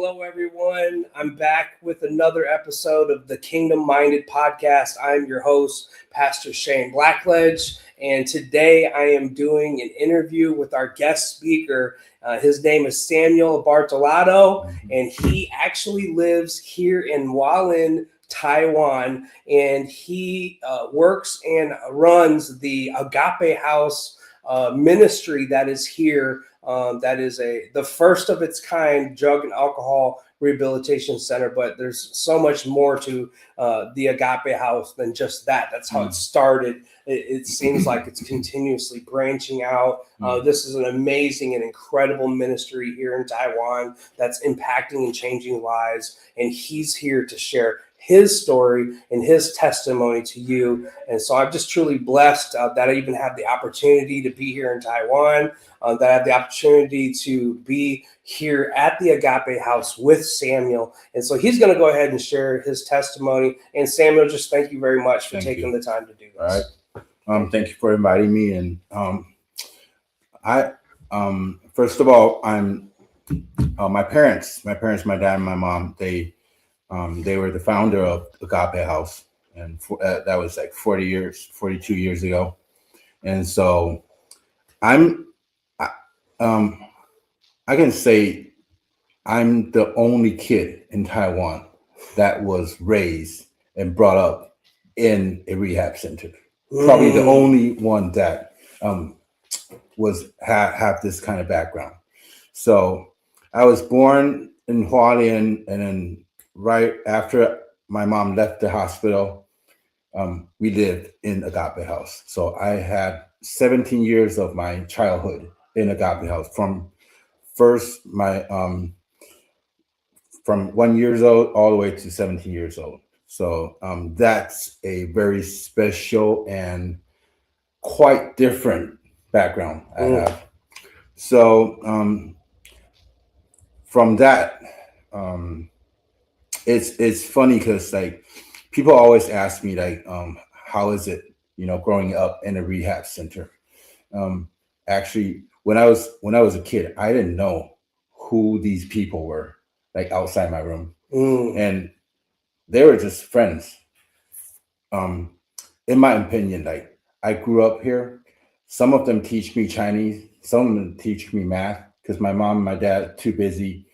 Hello, everyone. I'm back with another episode of the Kingdom Minded Podcast. I'm your host, Pastor Shane Blackledge, and today I am doing an interview with our guest speaker. His name is Samuel Bartolatto, and he actually lives here in Hualien, Taiwan, and he works and runs the Agape House ministry that is here. That is the first of its kind drug and alcohol rehabilitation center, but there's so much more to the Agape House than just that. That's how it started. It seems like it's continuously branching out. This is an amazing and incredible ministry here in Taiwan that's impacting and changing lives, and he's here to share his story and his testimony to you. And so I'm just truly blessed that I even have the opportunity to be here in Taiwan, that I have the opportunity to be here at the Agape House with Samuel. And so he's going to go ahead and share his testimony. And Samuel, just thank you very much for taking the time to do this. All right. Thank you for inviting me. And I first of all, I'm my parents, my dad and my mom, they were the founder of Agape House, and that was like 42 years ago. And so I can say I'm the only kid in Taiwan that was raised and brought up in a rehab center. Probably the only one that have this kind of background. So I was born in Hualien, and then right after my mom left the hospital, we lived in Agape House. So I had 17 years of my childhood in Agape House, from from 1 year old all the way to 17 years old. So that's a very special and quite different background I have. So from that, it's funny because like people always ask me like, how is it, growing up in a rehab center? Actually, when I was a kid, I didn't know who these people were, like outside my room, and they were just friends. In my opinion, like I grew up here. Some of them teach me Chinese, some of them teach me math, because my mom and my dad are too busy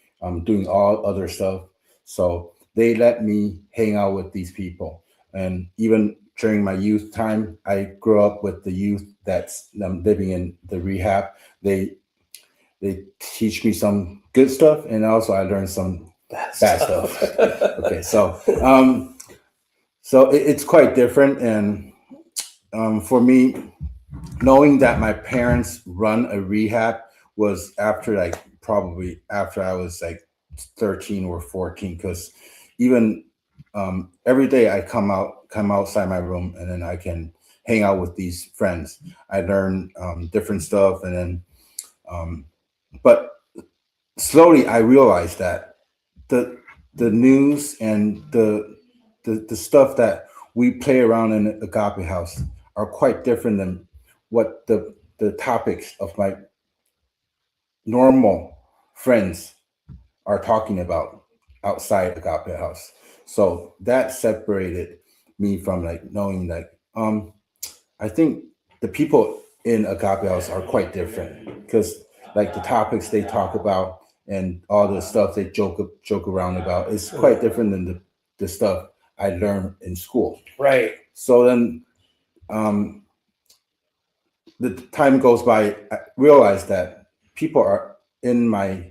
doing all other stuff. So they let me hang out with these people. And even during my youth time, I grew up with the youth that's living in the rehab. They teach me some good stuff, and also I learned some bad stuff. Okay, so it's quite different. And for me, knowing that my parents run a rehab was probably after I was like 13 or 14, because even every day I come outside my room, and then I can hang out with these friends. I learn different stuff, and then but slowly I realized that the news and the stuff that we play around in the Agape House are quite different than what the topics of my normal friends are talking about outside Agape House. So that separated me from like knowing like I think the people in Agape House are quite different, because like the topics they talk about and all the stuff they joke around about is quite different than the stuff I learned in school. Right. So then the time goes by, I realize that people are in my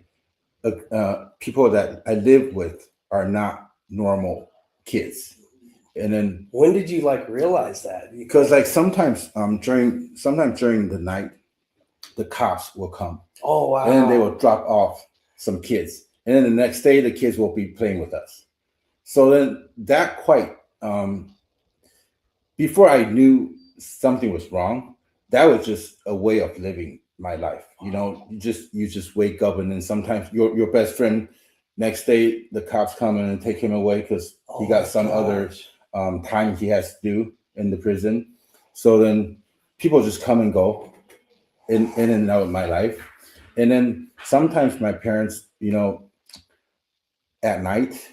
people that I live with are not normal kids. And then when did you like realize that? Because like sometimes during the night, the cops will come. Oh wow! And then they will drop off some kids, and then the next day the kids will be playing with us. So then that quite before I knew something was wrong, that was just a way of living my life. You just wake up, and then sometimes your best friend, next day the cops come in and take him away because he got some other time he has to do in the prison. So then people just come and go in and out of my life. And then sometimes my parents, at night,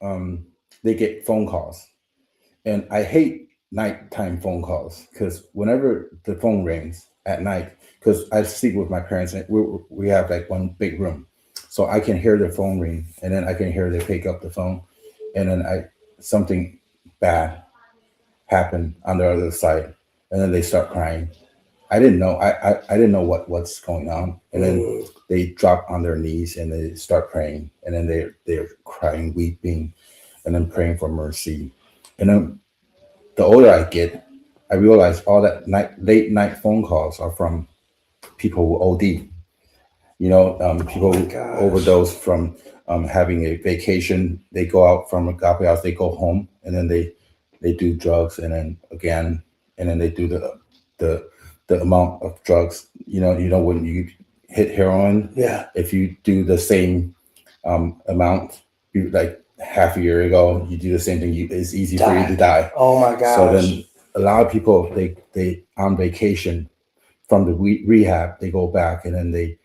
they get phone calls, and I hate nighttime phone calls because whenever the phone rings at night, because I sleep with my parents and we have like one big room, so I can hear the phone ring, and then I can hear they pick up the phone, and then I something bad happen on the other side, and then they start crying. I didn't know. I didn't know what's going on, and then they drop on their knees and they start praying, and then they're crying, weeping, and then praying for mercy. And then the older I get, I realize all that late night phone calls are from people who OD. People my who gosh. overdose from having a vacation. They go out from Agape House, they go home, and then they do drugs, and then again, and then they do the the amount of drugs. When you hit heroin, Yeah. if you do the same amount, like half a year ago, you do the same thing. It's easy for you to die. Oh my So gosh. then, a lot of people they on vacation from the rehab, they go back and then they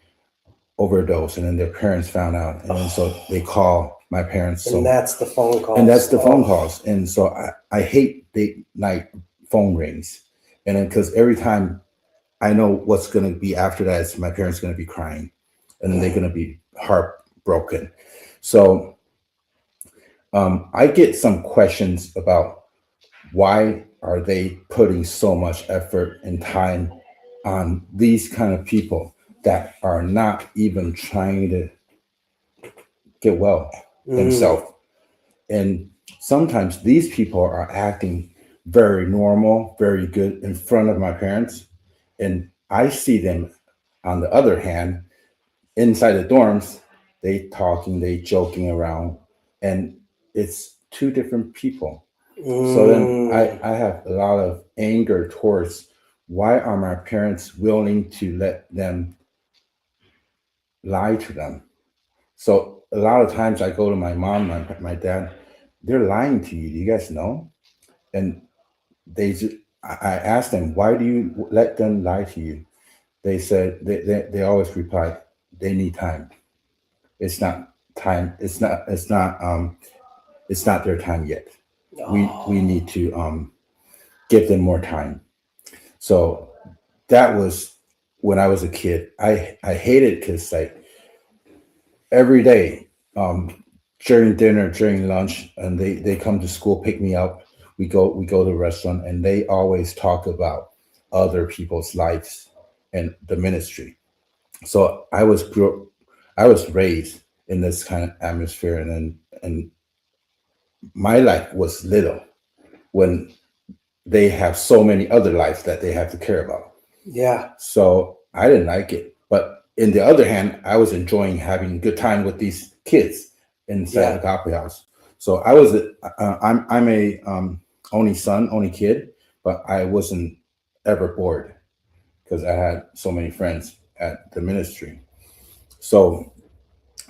overdose, and then their parents found out, and then so they call my parents. And that's the phone calls. And that's the phone calls, and so I hate late night phone rings, and then because every time I know what's going to be after that is my parents going to be crying, and then they're going to be heartbroken. So I get some questions about why are they putting so much effort and time on these kind of people that are not even trying to get well themselves. And sometimes these people are acting very normal, very good in front of my parents. And I see them, on the other hand, inside the dorms, they talking, they joking around, and it's two different people. So then I have a lot of anger towards why are my parents willing to let them lie to them? So a lot of times I go to my mom, my dad, they're lying to you. Do you guys know? And I asked them, why do you let them lie to you? They said they always reply, they need time. It's not time. It's not their time yet. We need to give them more time. So that was when I was a kid. I hated because like every day, during dinner, during lunch, and they come to school, pick me up. We go to the restaurant, and they always talk about other people's lives and the ministry. So I was raised in this kind of atmosphere, and my life was little when they have so many other lives that they have to care about. Yeah. So I didn't like it. But in the other hand, I was enjoying having a good time with these kids inside the Agape House. So I'm a only son, only kid, but I wasn't ever bored because I had so many friends at the ministry. So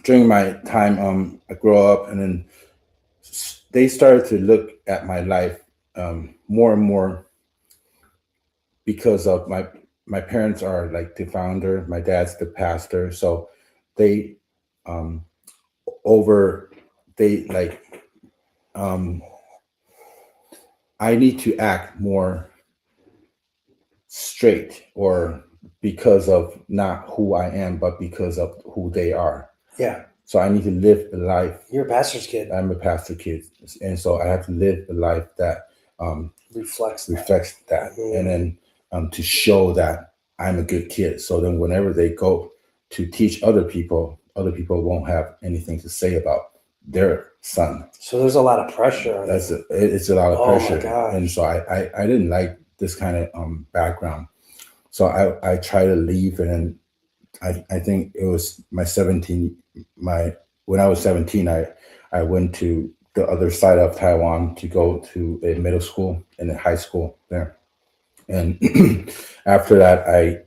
during my time, I grew up, and then they started to look at my life more and more because of my parents are like the founder, my dad's the pastor, so they um over they like um I need to act more straight, or because of not who I am but because of who they are. Yeah. So I need to live a life. You're a pastor's kid. I'm a pastor kid, and so I have to live a life that reflects that, and then to show that I'm a good kid. So then, whenever they go to teach other people won't have anything to say about their son. So there's a lot of pressure on it's a lot of pressure, my gosh. and so I didn't like this kind of background. So I try to leave, and then I think it was when I was 17, I went to the other side of Taiwan to go to a middle school and a high school there. And after that, I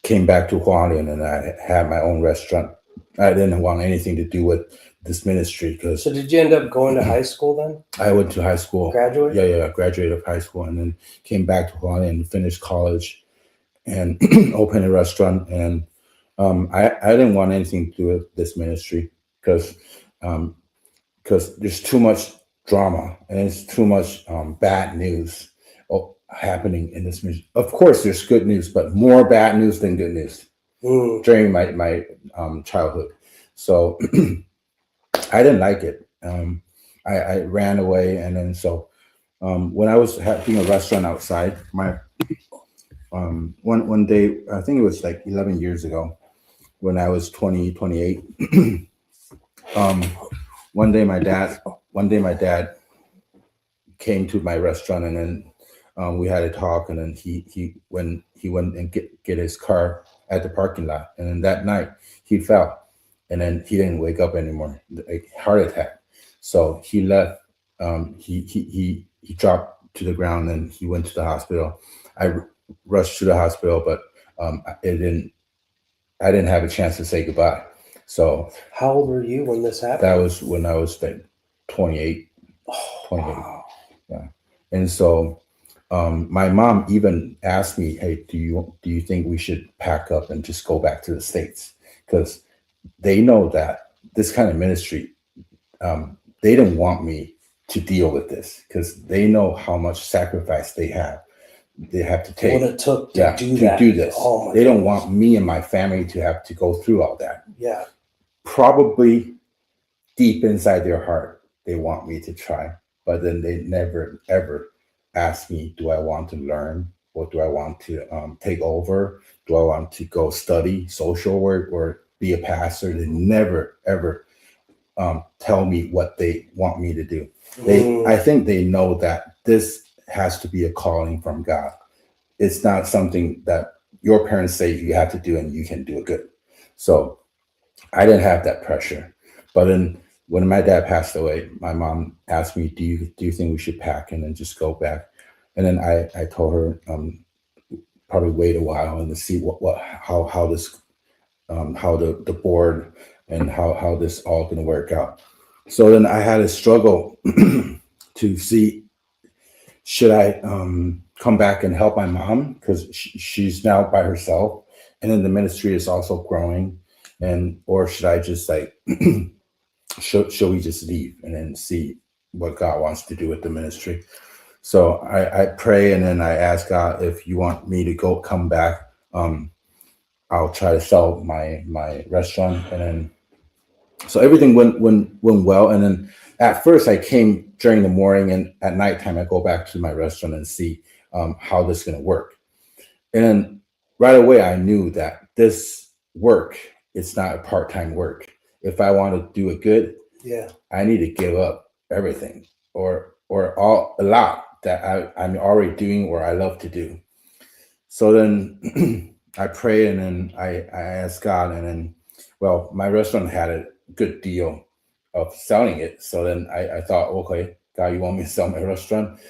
came back to Hualien, and I had my own restaurant. I didn't want anything to do with this ministry because. So did you end up going to high school then? I went to high school. Graduate? Yeah, graduated of high school, and then came back to Hualien and finished college, and opened a restaurant. And I didn't want anything to do with this ministry because because there's too much drama and it's too much bad news happening in this music. Of course, there's good news, but more bad news than good news during my childhood. So I didn't like it. I ran away, and then when I was having a restaurant outside, my one day, I think it was like 11 years ago, when I was 28. um, one day my dad came to my restaurant, and then we had a talk, and then he went and get his car at the parking lot, and then that night he fell, and then he didn't wake up anymore, like heart attack. So he left. He dropped to the ground, and he went to the hospital. I rushed to the hospital, but it didn't. I didn't have a chance to say goodbye. So how old were you when this happened? That was when I was like 28. Oh, 28. wow. Yeah. And so my mom even asked me, "Hey, do you think we should pack up and just go back to the States?" Because they know that this kind of ministry, they didn't want me to deal with this, because they know how much sacrifice they have to take. What it took to do this. Oh, they don't want me and my family to have to go through all that. Yeah. Probably deep inside their heart, they want me to try, but then they never ever ask me, do I want to learn, or do I want to take over? Do I want to go study social work or be a pastor? They never ever tell me what they want me to do. I think they know that this has to be a calling from God. It's not something that your parents say you have to do and you can do it good. So I didn't have that pressure. But then when my dad passed away, my mom asked me, do you think we should pack and then just go back? And then I told her, probably wait a while and to see how this how the board and how this all going to work out. So then I had a struggle to see, should I come back and help my mom, because she's now by herself, and then the ministry is also growing, or should I just like should we just leave and then see what God wants to do with the ministry? So I pray, and then I ask God, if you want me to come back, I'll try to sell my restaurant. And then so everything went well. And then at first I came during the morning, and at nighttime I go back to my restaurant and see how this is going to work. And then right away I knew that this work, it's not a part-time work. If I want to do it good, I need to give up everything or a lot that I'm already doing or I love to do. So then I pray, and then I ask God, and then, well, my restaurant had a good deal of selling it. So then I thought, okay, God, you want me to sell my restaurant?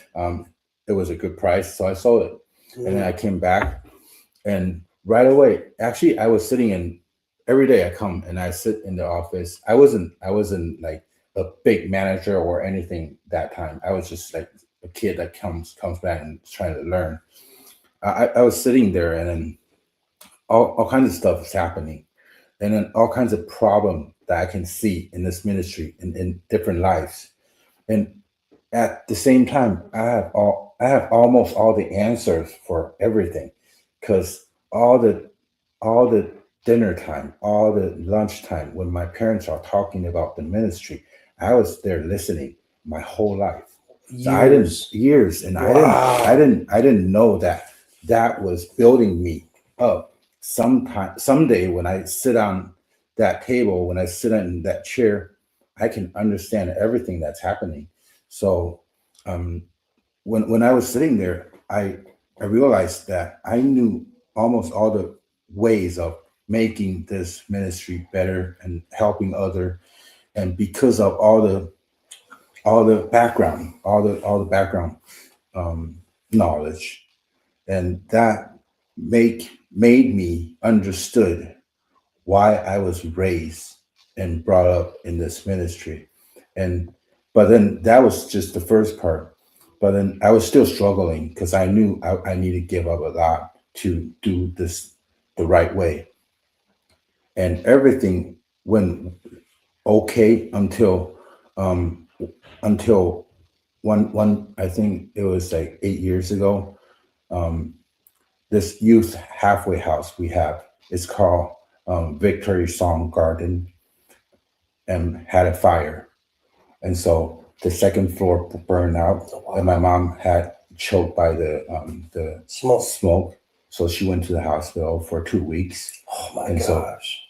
It was a good price, so I sold it. And then I came back, and right away, actually, I was sitting in, every day I come and I sit in the office. I wasn't like a big manager or anything that time. I was just like a kid that comes back and is trying to learn. I was sitting there, and then all kinds of stuff is happening, and then all kinds of problem that I can see in this ministry in different lives. And at the same time, I have almost all the answers for everything, because all the dinner time, all the lunch time, when my parents are talking about the ministry, I was there listening my whole life. So years, and wow. I didn't know that was building me up. Someday when I sit on that table, when I sit in that chair, I can understand everything that's happening. So when I was sitting there, I realized that I knew almost all the ways of making this ministry better and helping other, and because of all the background, all the background knowledge, and that made me understood why I was raised and brought up in this ministry. But then that was just the first part. But then I was still struggling, because I knew I need to give up a lot to do this the right way. And everything went okay until um, until one I think it was like 8 years ago. Um, this youth halfway house we have, it's called Victory Song Garden, and had a fire, and so the second floor burned out, Oh, wow. and my mom had choked by the Smoke. smoke. So she went to the hospital for 2 weeks, Oh my and so gosh.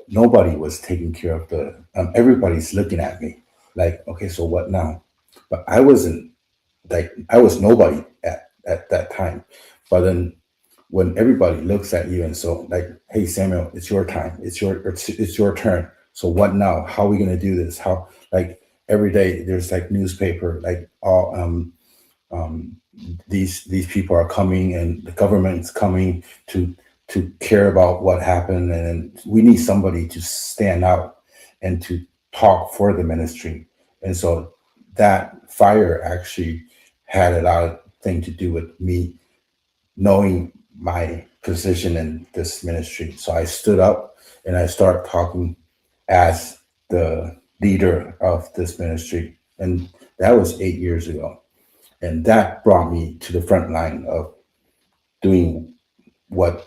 nobody was taking care of the. Everybody's looking at me like, okay, so what now? But I wasn't, like, I was nobody at that time. But then when everybody looks at you and so like, hey Samuel, it's your time, it's your turn. So what now? How are we gonna do this? How, like, every day there's like newspaper, like all um, these people are coming and the government's coming to care about what happened, and we need somebody to stand out and to talk for the ministry. And so that fire actually had a lot of thing to do with me knowing my position in this ministry. So I stood up and I started talking as the leader of this ministry, and that was 8 years ago. And that brought me to the front line of doing what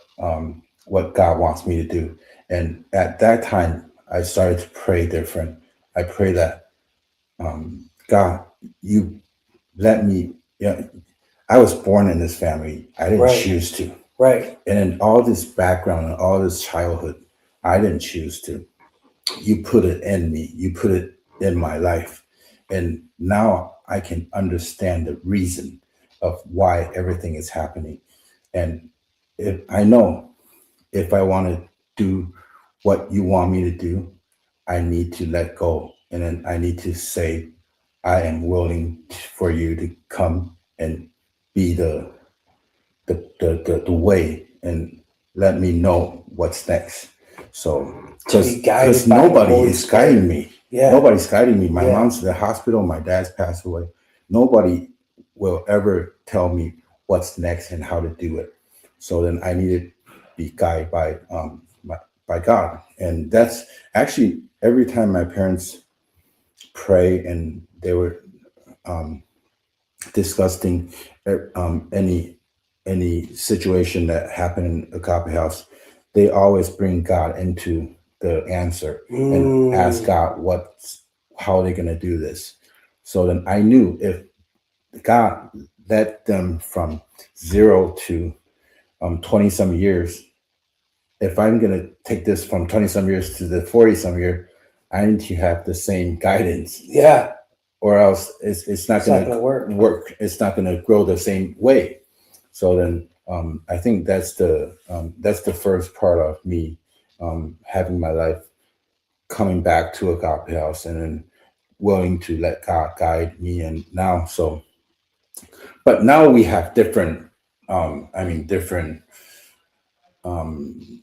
God wants me to do. And at that time, I started to pray different. I pray that God, you let me. I was born in this family. I didn't Right. choose to, Right. and in all this background and all this childhood, I didn't choose to. You put it in me. You put it in my life, and now I can understand the reason of why everything is happening. And if I know, if I want to do what you want me to do, I need to let go, and then I need to say, I am willing for you to come and be the way, and let me know what's next. So To be guided because by the nobody Holy is Spirit. guiding me. Yeah. Nobody's guiding me. My Yeah. mom's in the hospital, my dad's passed away. Nobody will ever tell me what's next and how to do it. So then I needed to be guided by God. And that's actually every time my parents pray and they were um, discussing any situation that happened in Agape House, they always bring God into the answer and ask God how they're gonna do this. So then I knew if God led them from 0 to 20 some years, if I'm gonna take this from 20 some years to the 40 some year, I need to have the same guidance, Yeah. or else it's not It's not going to gonna work. work. It's not going to grow the same way. So then I think that's the first part of me having my life coming back to Agape House, and then willing to let God guide me. And now, so, but now we have different, different, um,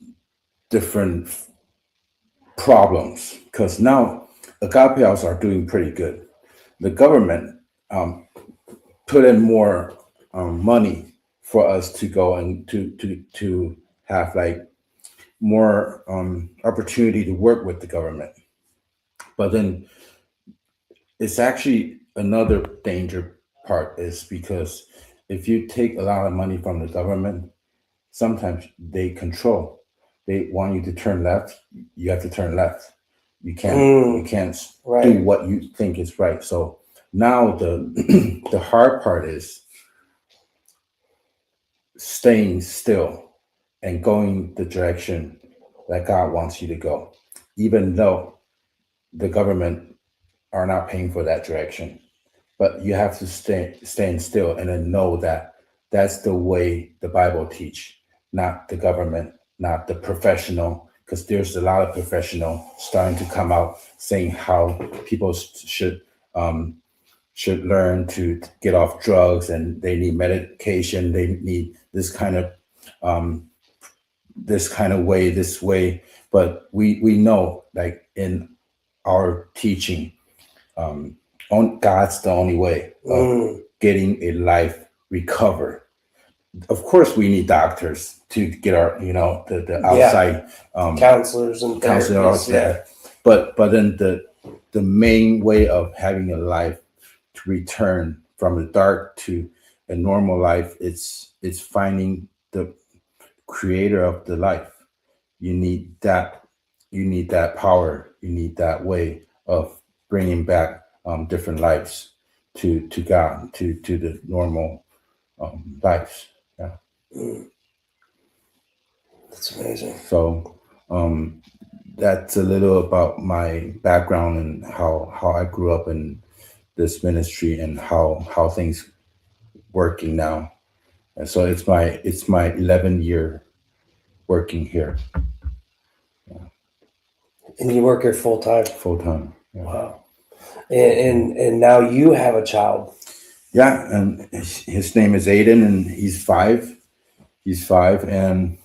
different problems, because now Agape House are doing pretty good. The government put in more money for us to go and to have like more opportunity to work with the government. But then it's actually another danger part, is because if you take a lot of money from the government, sometimes they control. They want you to turn left, you have to turn left. You can't do Right. what you think is right. So now the the hard part is staying still and going the direction that God wants you to go, even though the government are not paying for that direction. But you have to stand still and then know that that's the way the Bible teach, not the government, not the professional, because there's a lot of professional starting to come out saying how people um, should learn to get off drugs, and they need medication, they need um, this way. But we know, like, in our teaching, um, on God's the only way of getting a life recover. Of course, we need doctors to get our, the outside Counselors and counselor out therapists. Yeah. there. But then the the main way of having a life to return from the dark to a normal life. It's finding the creator of the life. You need that. You need that power. You need that way of bringing back different lives to God, to the normal lives. Yeah. Mm. That's amazing. So that's a little about my background and how I grew up in this ministry and how things working now. And so it's my 11th year working here And you work here full time. full time. Yeah. Wow. And now you have a child. Yeah, and his name is Aiden, and he's 5. He's 5, and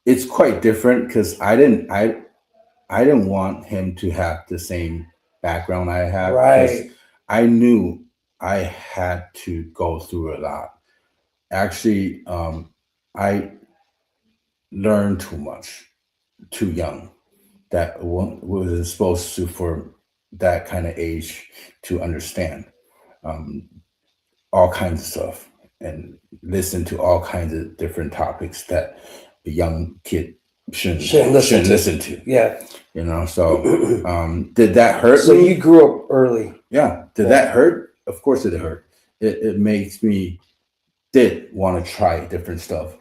it's quite different because I didn't want him to have the same background I have. Right. I knew I had to go through a lot. Actually, I learned too much, too young. That wasn't supposed to for that kind of age to understand all kinds of stuff and listen to all kinds of different topics that a young kid shouldn't listen to. Yeah. You know, so did that hurt So me? you grew up early. Yeah. Did that hurt? Of course it hurt. It makes me did want to try different stuff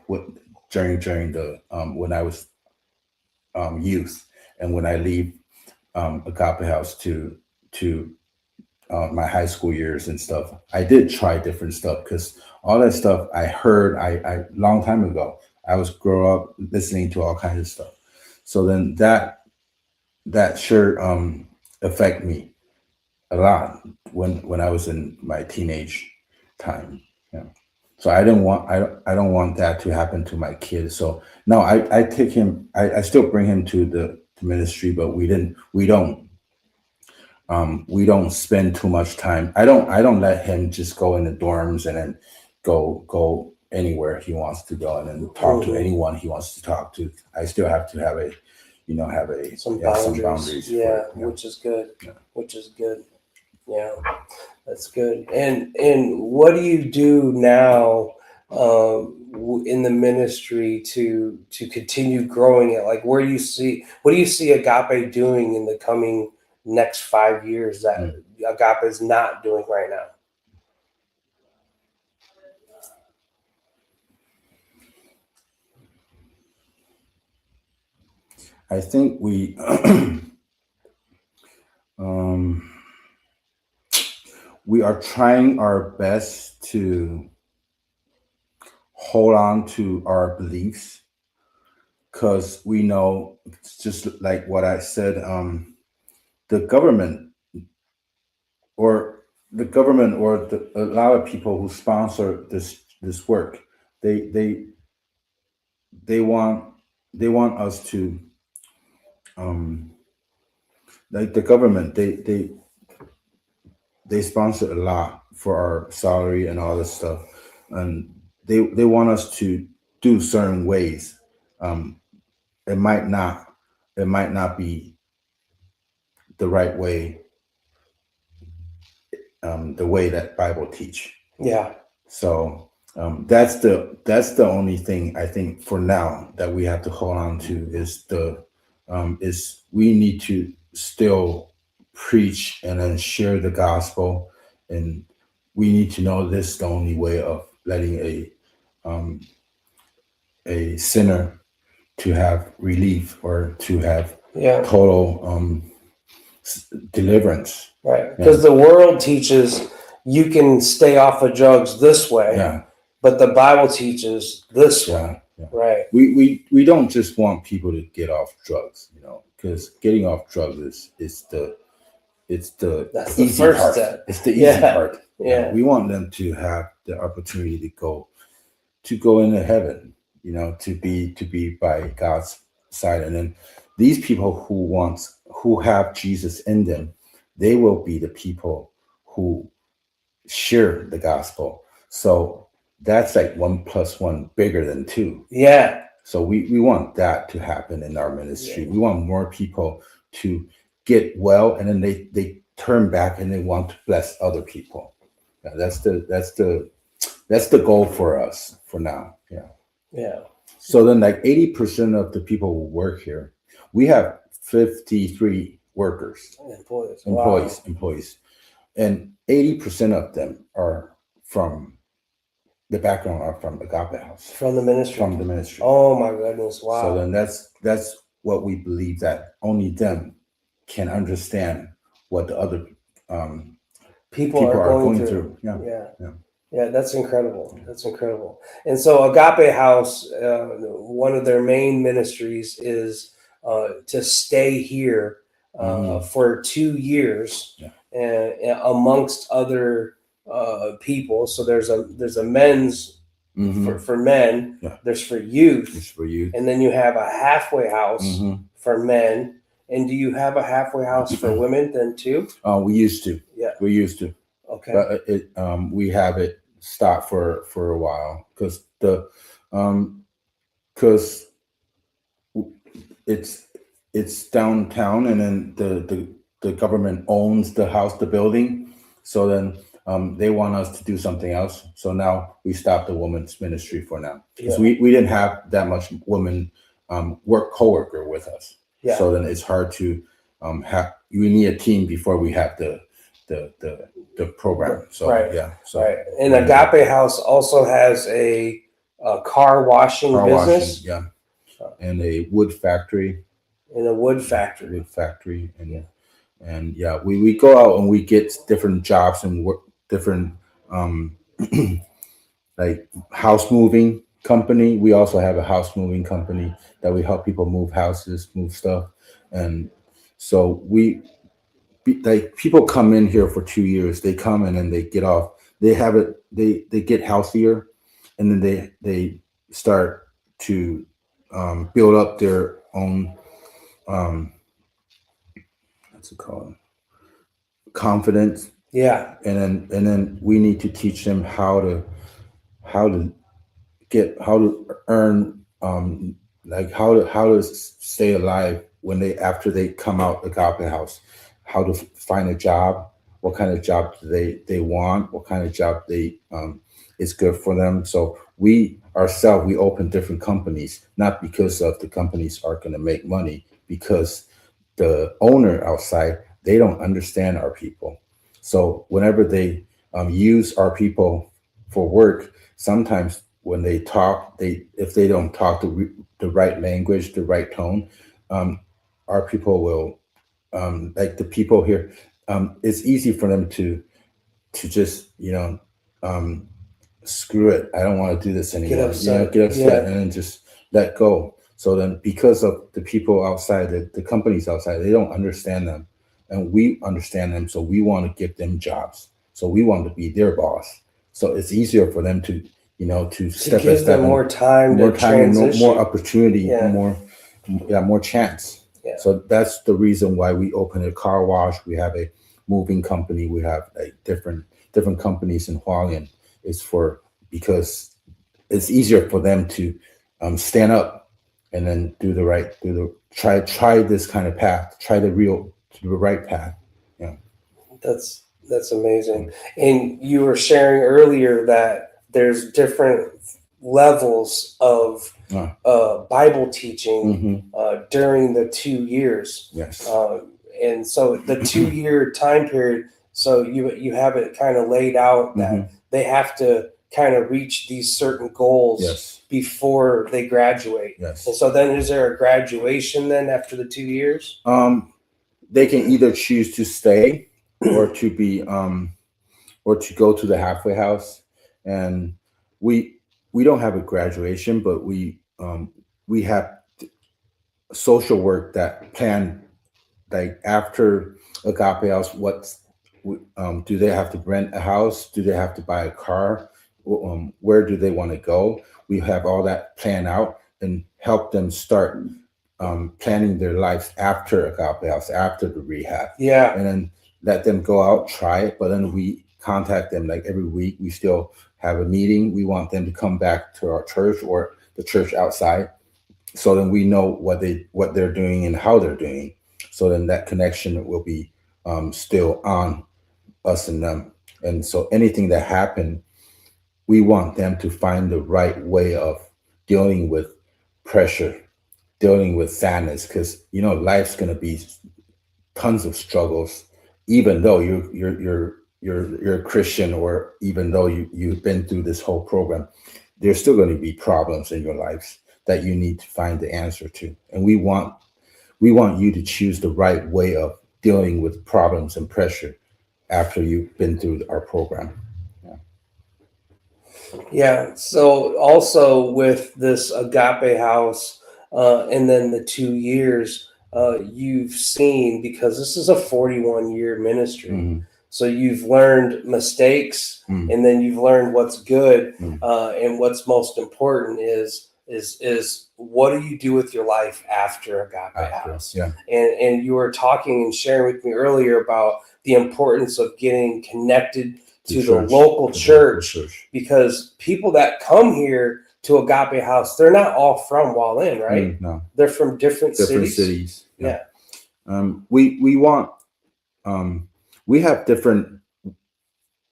during the when I was youth, and when I leave Agape House to my high school years and stuff. I did try different stuff because all that stuff I heard I long time ago. I was grow up listening to all kinds of stuff. So then that sure affect me a lot when I was in my teenage time. Yeah. So I don't want that to happen to my kids. So no, I take him. I still bring him to the ministry, but we don't spend too much time. I don't let him just go in the dorms and then go anywhere he wants to go and then talk to anyone he wants to talk to. I still have to have some boundaries. Yeah, which is good. Yeah. Which is good. Yeah, that's good. And what do you do now in the ministry to continue growing it? Like, what do you see Agape doing in the coming next 5 years that Agape is not doing right now? I think we we are trying our best to hold on to our beliefs because we know, just like what I said, the government or a lot of people who sponsor this work, they want us to like the government, they sponsor a lot for our salary and all this stuff, and they want us to do certain ways. It might not be the right way, the way that Bible teach. Yeah. So that's the only thing I think for now that we have to hold on to is we need to still preach and then share the gospel, and we need to know this is the only way of letting a sinner to have relief or to have total deliverance. Right, because the world teaches you can stay off of drugs this way, but the Bible teaches this way. Yeah. Right. We don't just want people to get off drugs, because getting off drugs is the easy part. Step. It's the easy part. Yeah. We want them to have the opportunity to go into heaven, to be by God's side. And then these people who have Jesus in them, they will be the people who share the gospel. So that's like 1 + 1 bigger than 2. Yeah. So we want that to happen in our ministry. We want more people to get well, and then they turn back and they want to bless other people. Yeah, that's the goal for us for now. Yeah. Yeah. So then, like 80% of the people who work here, we have 53 workers, Employees. Wow. employees, and 80% of them are from the background are from Agape House, From the ministry. from the ministry. Oh my goodness! Wow. So then that's what we believe, that only them can understand what the other people are going through. Yeah. Yeah. Yeah. Yeah, that's incredible. That's incredible. And so Agape House, one of their main ministries is to stay here for 2 years, Yeah. and amongst other people. So there's a men's for men. Yeah. There's for youth, It's for you. and then you have a halfway house for men. And do you have a halfway house for women then too? We used to. Yeah. We used to. Okay. But we have it stopped for a while because it's downtown, and then the government owns the house, the building. So then they want us to do something else. So now we stopped the women's ministry for now, because we didn't have that much women co-worker with us. Yeah. So then it's hard to we need a team before we have the program. So Right. yeah. So Right. And Agape House also has a car washing business. yeah. And a wood factory. In a wood factory. And yeah, we go out and we get different jobs and work different like house moving company. We also have a house moving company that we help people move houses, move stuff. And so like people come in here for 2 years, they come in and they get off, they have it, they get healthier, and then they start to build up their own what's it called, confidence. Yeah. And then we need to teach them how to earn like how to stay alive when after they come out Agape House, how to find a job, what kind of job they want, what kind of job is good for them. So we open different companies, not because of the companies are going to make money, because the owner outside, they don't understand our people. So whenever they use our people for work, sometimes when they talk, if they don't talk the right language, the right tone, our people will, like the people here, it's easy for them to just, screw it, I don't want to do this anymore. Get upset and then just let go. So then, because of the people outside, the companies outside, they don't understand them, and we understand them. So we want to give them jobs. So we want to be their boss. So it's easier for them to give them more time, more opportunity, more chance. Yeah. So that's the reason why we open a car wash. We have a moving company. We have like different companies in Hualien. Because it's easier for them to stand up and then try this kind of path, try the right path. Yeah. That's amazing. And you were sharing earlier that there's different levels of Bible teaching during the 2 years. Yes. And so the 2-year time period, so you have it kind of laid out that they have to kind of reach these certain goals before they graduate. Yes. And so then is there a graduation then after the 2 years? They can either choose to stay or to be or to go to the halfway house. And we don't have a graduation, but we have social work that plan, like after Agape House, do they have to rent a house? Do they have to buy a car? Where do they want to go? We have all that planned out and help them start planning their lives after Agape House, after the rehab. Yeah. And then let them go out, try it. But then we contact them like every week. We still have a meeting. We want them to come back to our church or the church outside. So then we know what they're doing and how they're doing. So then that connection will be still on us and them. And so anything that happened, we want them to find the right way of dealing with pressure, dealing with sadness, because life's gonna be tons of struggles, even though you're a Christian, or even though you've been through this whole program, there's still going to be problems in your lives that you need to find the answer to. And we want you to choose the right way of dealing with problems and pressure after you've been through our program. Yeah. Yeah. So also with this Agape House, and then the 2 years, you've seen, because this is a 41-year ministry. Mm-hmm. So you've learned mistakes, Mm-hmm. and then you've learned what's good, Mm-hmm. and what's most important is what do you do with your life after Agape House? Yeah. And you were talking and sharing with me earlier about the importance of getting connected to the local church, because people that come here to Agape House, they're not all from Wallin, right? No, They're from different cities. Yeah. We want we have different.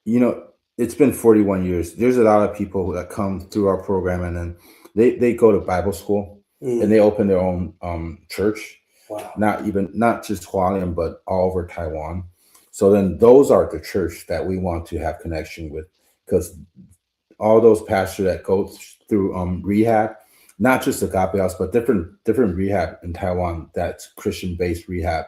It's been 41 years. There's a lot of people that come through our program, and then they go to Bible school, and they open their own church. Wow. Not just Hualien, but all over Taiwan. So then those are the church that we want to have connection with, because all those pastors that go through rehab, not just Agape House, but different rehab in Taiwan, that's Christian based rehab.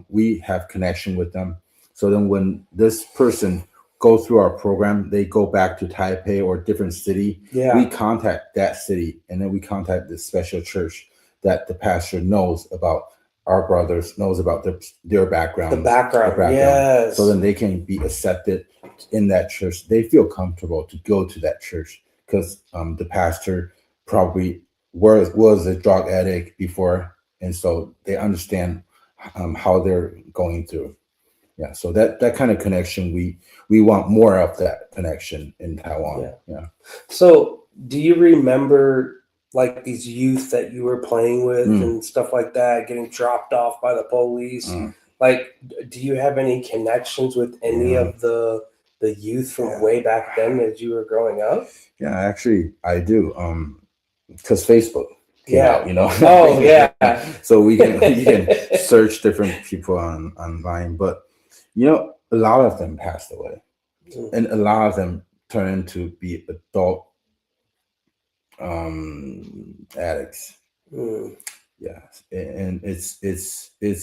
We have connection with them. So then when this person go through our program, they go back to Taipei or different city. Yeah. We contact that city, and then we contact the special church that the pastor knows about our brothers, knows about their background. The background. Yes. So then they can be accepted in that church. They feel comfortable to go to that church, because the pastor probably was a drug addict before, and so they understand how they're going through. Yeah, so that kind of connection, we want more of that connection in Taiwan. Yeah. So do you remember like these youth that you were playing with and stuff like that, getting dropped off by the police? Like, do you have any connections with any of the youth from way back then as you were growing up? Yeah, actually I do. Because Facebook came out, Oh yeah. So we can search different people online, but a lot of them passed away, and a lot of them turned into be adult addicts. Yeah, and it's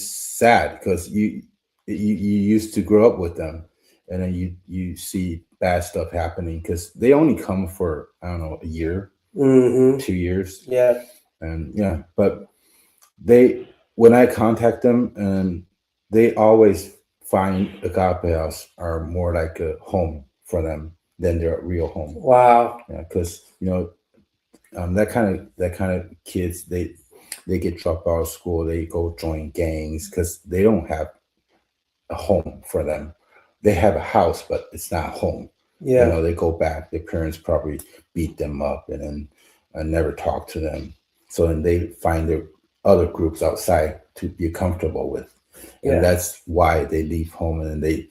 sad, because you used to grow up with them, and then you see bad stuff happening, because they only come for, I don't know, a year, 2 years. Yeah. And but when I contact them, and they always find Agape House are more like a home for them than their real home. Wow. Yeah, because that kind of kids, they get dropped out of school, they go join gangs because they don't have a home for them. They have a house, but it's not home. Yeah. They go back. Their parents probably beat them up, and then never talk to them. So then they find their other groups outside to be comfortable with, and that's why they leave home, and then they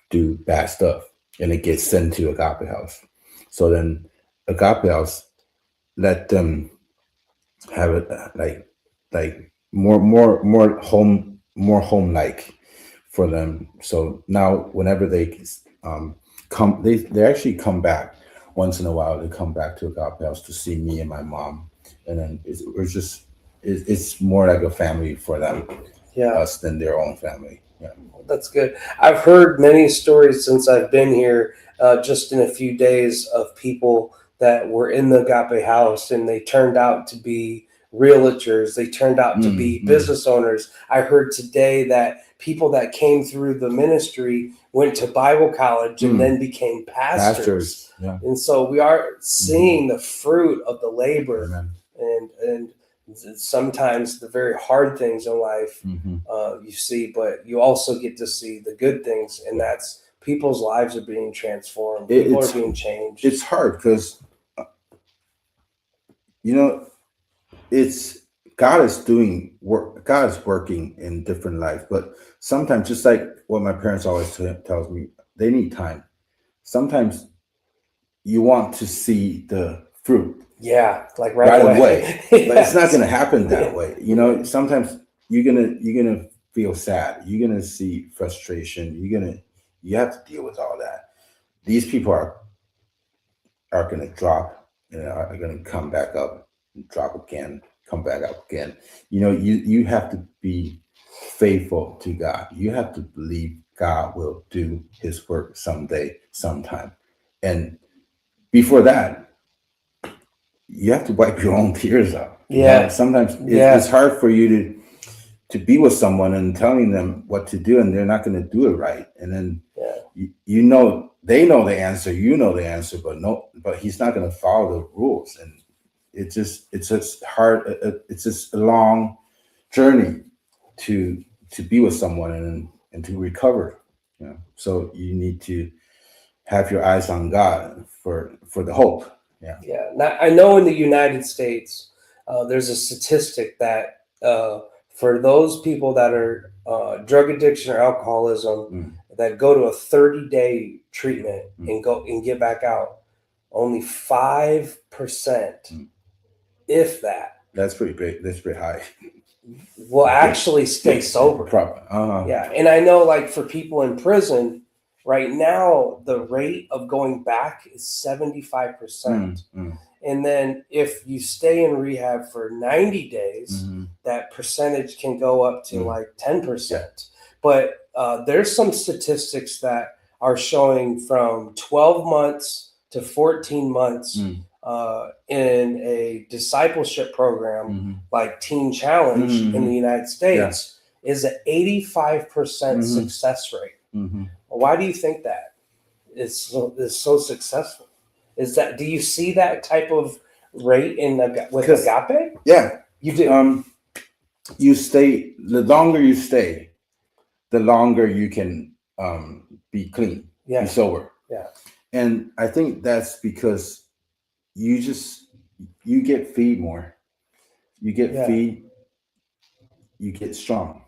do bad stuff, and it gets sent to Agape House. So then Agape House let them have it like more home like for them. So now whenever they come, they actually come back once in a while. They come back to Agape House to see me and my mom, and then it's more like a family for them, us, than their own family. Yeah, that's good. I've heard many stories since I've been here, just in a few days, of people that were in the Agape House and they turned out to be realtors. They turned out to be business owners. I heard today that people that came through the ministry went to Bible college and then became pastors. Yeah. And so we are seeing the fruit of the labor. And sometimes the very hard things in life you see, but you also get to see the good things, and that's people's lives are being transformed. People are being changed. It's hard because it's God is doing work. God is working in different lives, but sometimes, just like what my parents always tells me, they need time. Sometimes you want to see the fruit Yeah, like right right away, away. but it's not Yes. going to happen that Yeah. way. You know, sometimes you're gonna feel sad. You're gonna see frustration. You have to deal with all that. These people are going to drop and are going to come back up, drop again, come back up again. You know, you have to be faithful to God. You have to believe God will do His work someday, sometime, and before that, you have to wipe your own tears out. You know, Yeah. sometimes it's Yeah. hard for you to be with someone and telling them what to do, and they're not going to do it right, and then Yeah. you know they know the answer, you know the answer, but he's not going to follow the rules, and it's just hard. It's just a long journey to be with someone and to recover. You know, so you need to have your eyes on God for the hope. Yeah. Yeah. Now, I know in the United States, there's a statistic that for those people that are drug addiction or alcoholism Mm, that go to a 30-day treatment mm, and go and get back out, only 5%, mm. if that, That's pretty big. That's pretty high. will actually stay sober. Proper. Yeah. And I know, like, for people in prison right now, the rate of going back is 75%. Mm, And then if you stay in rehab for 90 days, mm, that percentage can go up to mm. like 10%. But there's some statistics that are showing from 12 months to 14 months Mm, in a discipleship program mm, like Teen Challenge in the mm, United States is an 85% success rate. mm. Why do you think that is so successful? Is that, do you see that type of rate with Agape? Yeah. You do. You stay, the longer you stay, the longer you can be clean, be Yeah. sober. Yeah. And I think that's because you just you get feed more. You get Yeah. feed, you get strong.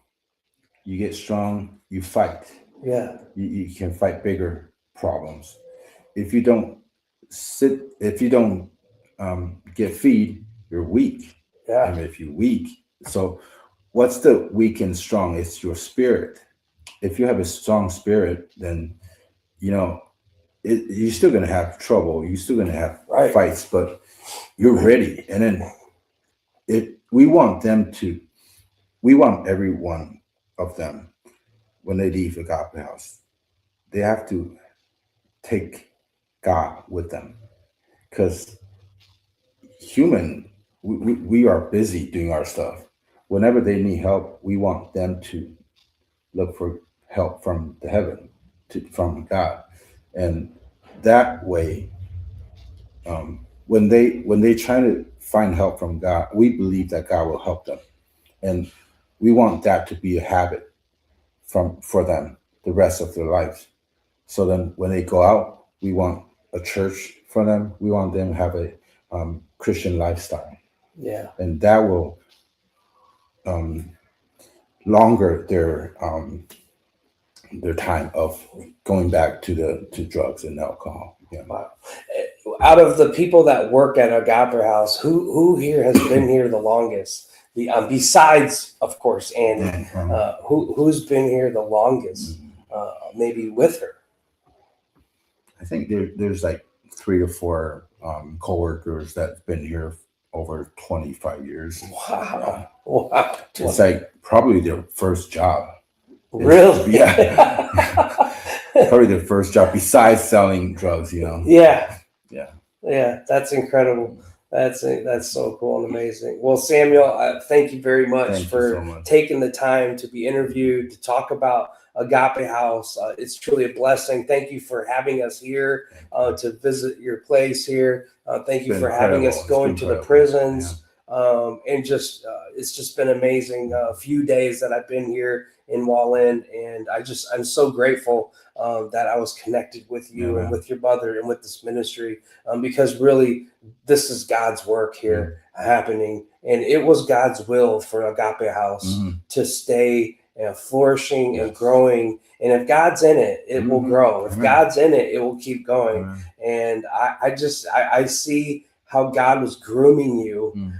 You get strong, you fight. Yeah. You can fight bigger problems. If you don't if you don't get feed, you're weak. Yeah. And if you're weak, so what's the weak and strong? It's your spirit. If you have a strong spirit, then you know you're still going to have trouble. You're still going to have Right. fights, but you're ready. And then we want them to. We want every one of them when they leave Agape House, they have to take God with them because human, we are busy doing our stuff. Whenever they need help, we want them to look for help from the heaven, from God, and that way, when they try to find help from God, we believe that God will help them, and we want that to be a habit for them the rest of their lives. So then, when they go out, we want a church for them. We want them to have a Christian lifestyle, Yeah. and that will longer their time of going back to drugs and alcohol. Yeah. Wow. Out of the people that work at Agape House, who here has been here the longest? The besides, of course, Annie, who's been here the longest? Maybe with her. I think there's like 3 or 4 coworkers that've been here over 25 years. Wow. Wow. It's like probably their first job. Really? Yeah. Probably their first job besides selling drugs, you know. Yeah. Yeah. Yeah. That's incredible. That's so cool and amazing. Well, Samuel, thank you very much for taking the time to be interviewed, to talk about Agape House. It's truly a blessing. Thank you for having us here to visit your place here. Thank you for having us going to the prisons. And just it's just been amazing few days that I've been here in Wallin, and I'm so grateful that I was connected with you and with your mother and with this ministry because really this is God's work here, happening, and it was God's will for Agape House to stay flourishing and growing. And if God's in it, it will grow. If God's in it, it will keep going. And I see how God was grooming you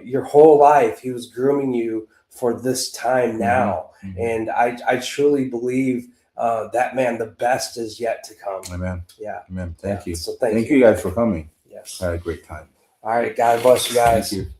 your whole life. He was grooming you for this time now. And I truly believe that, man, the best is yet to come. Amen. Yeah. Amen. Thank you. So Thank you guys for coming. Yes. I had a great time. All right. God bless you guys. Thank you.